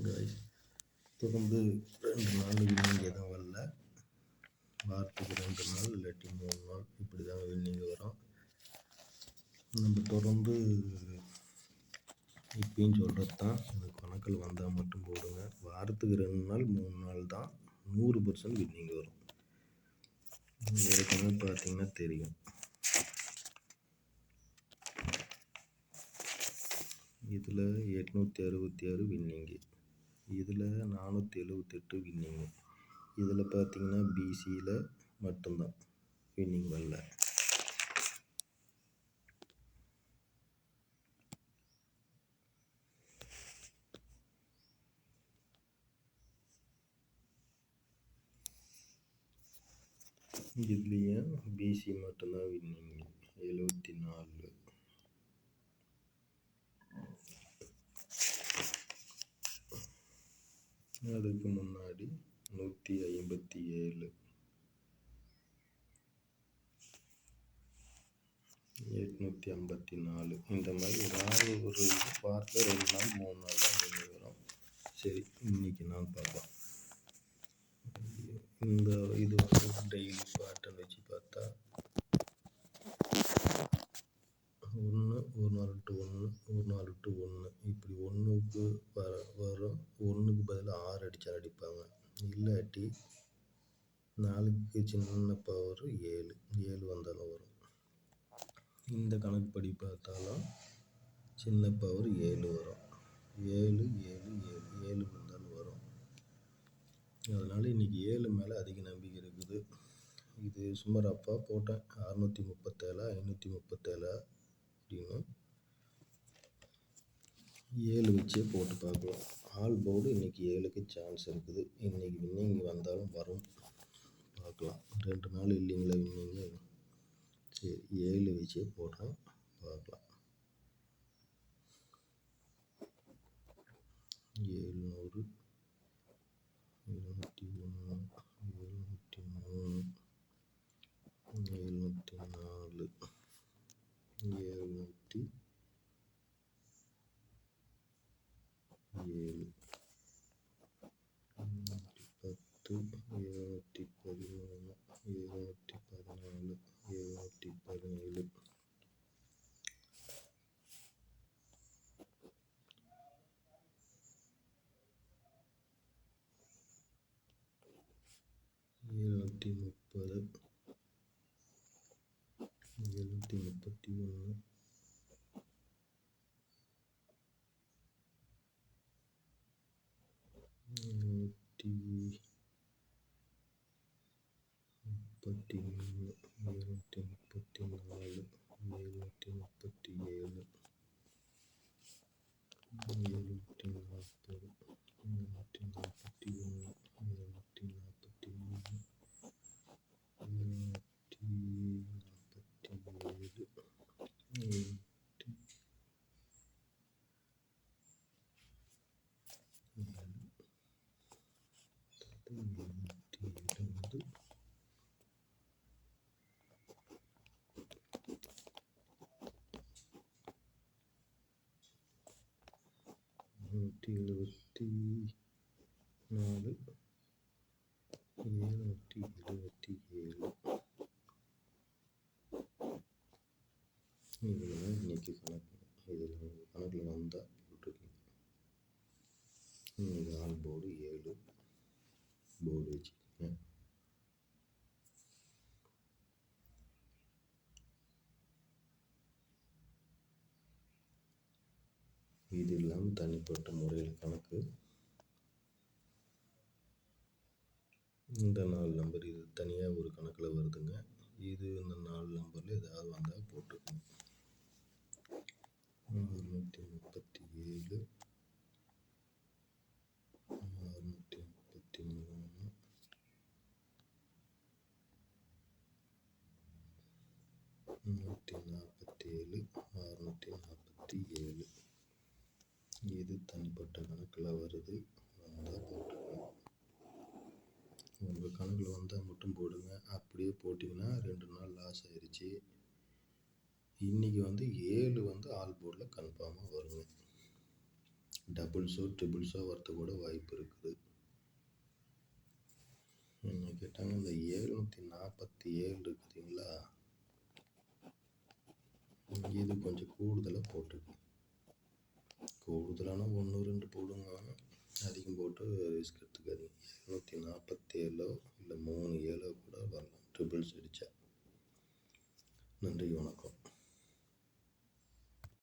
Guys தொடர்ந்து 2 நாள் winning எதுவும் வரல. வாரத்துக்கு 2 நாள் இல்லாட்டி 3 நாள் இப்படி தான் வின்னிங் வரும். நம்ம தொடர்ந்து இப்பயும் சொல்கிறது தான், இந்த கணக்கில் வந்தால் மட்டும் போடுங்க. வாரத்துக்கு 2 நாள் 3 நாள் தான் 100% வின்னிங் வரும். ஏற்கனவே பார்த்தீங்கன்னா தெரியும். இதில் 866 வின்னிங்கு, இதில் 478 வின்னிங்கு. இதில் பார்த்தீங்கன்னா பிசியில் மட்டும்தான் வின்னிங் வரல. இதுலேயும் பிசி மட்டும்தான் வின்னிங் 74. அதுக்கு முன்னாடி 157, 854. இந்த மாதிரி ஏதாவது ஒரு வாரத்தில் 2 நாள் 3 நாள் தான் வின்னிங் வரும். சரி, இன்னைக்கு நான் பார்க்கலாம். இந்த இது வந்து டெய்லி பேட்டர்ன் வச்சு பார்த்தா 1 ஒரு நாள் விட்டு 1 ஒரு நாள் விட்டு 1 இப்படி 1க்கு வரும். 1க்கு பதிலாக 6 அடித்தா அடிப்பாங்க. இல்லாட்டி 4க்கு சின்ன பவர் 7 வந்தாலும் வரும். இந்த கணக்குப்படி பார்த்தாலும் சின்ன பவர் 7 வரும். 7 7 7 7 வந்தாலும் வரும். அதனால் இன்றைக்கி 7 மேலே அதிக நம்பிக்கை இருக்குது. இது சும்மா ரஃபாக போட்டேன். 637 537 அப்படின்னு 7 வச்சே போட்டு பார்க்கலாம். ஆல் போர்டு இன்றைக்கி 7க்கு சான்ஸ் இருக்குது. இன்றைக்கி வின்னிங் வந்தாலும் வரும், பார்க்கலாம். 2 நாள் இல்லைங்களா வின்னிங்கு. சரி, 7 வச்சே போடுறேன், பார்க்கலாம். 700, 701, 703, 704, 707, 710, 713, 714, 717. எழுநூற்றி 30, 731, 733, 734, 737, 740, இதெல்லாம் இன்னைக்கு கணக்கு. இதில் கணக்கில் வந்தால் போட்டிருக்கேன். இன்னைக்கு ஆல் போர்டு 7 போர்டு வச்சுருக்கேன். இது இல்லாமல் தனிப்பட்ட முறையில் கணக்கு. இந்த 4 நம்பர் இது தனியாக ஒரு கணக்கில் வருதுங்க. இது இந்த 4 நம்பரில் ஏதாவது வந்தால் போட்டுக்கணும். 637, 633, 647, 647. இது தனிப்பட்ட கணக்கில் வருது. வந்தால் போட்டுக்கணும். உங்கள் கணக்கில் வந்தால் மட்டும் போடுங்க. அப்படியே போட்டிங்கன்னா 2 நாள் லாஸ் ஆயிடுச்சு. இன்றைக்கி வந்து 7 வந்து ஆல் போர்டில் கன்ஃபார்மாக வருங்க. டபுள்ஸோ ட்ரிபிள்ஸோ வரது கூட வாய்ப்பு இருக்குது. என்ன கேட்டாங்க, இந்த 747 இருக்குதுங்களா, இது கொஞ்சம் கூடுதலாக போட்டுருக்கு. கூடுதலான 1 2 போடுங்க, அதிகம் போட்டு ரிஸ்க் எடுத்துக்காதீங்க. 747 இல்லை 3 7 கூட வரலாம் ட்ரிபிள்ஸ் அடித்தா. நன்றி, வணக்கம்.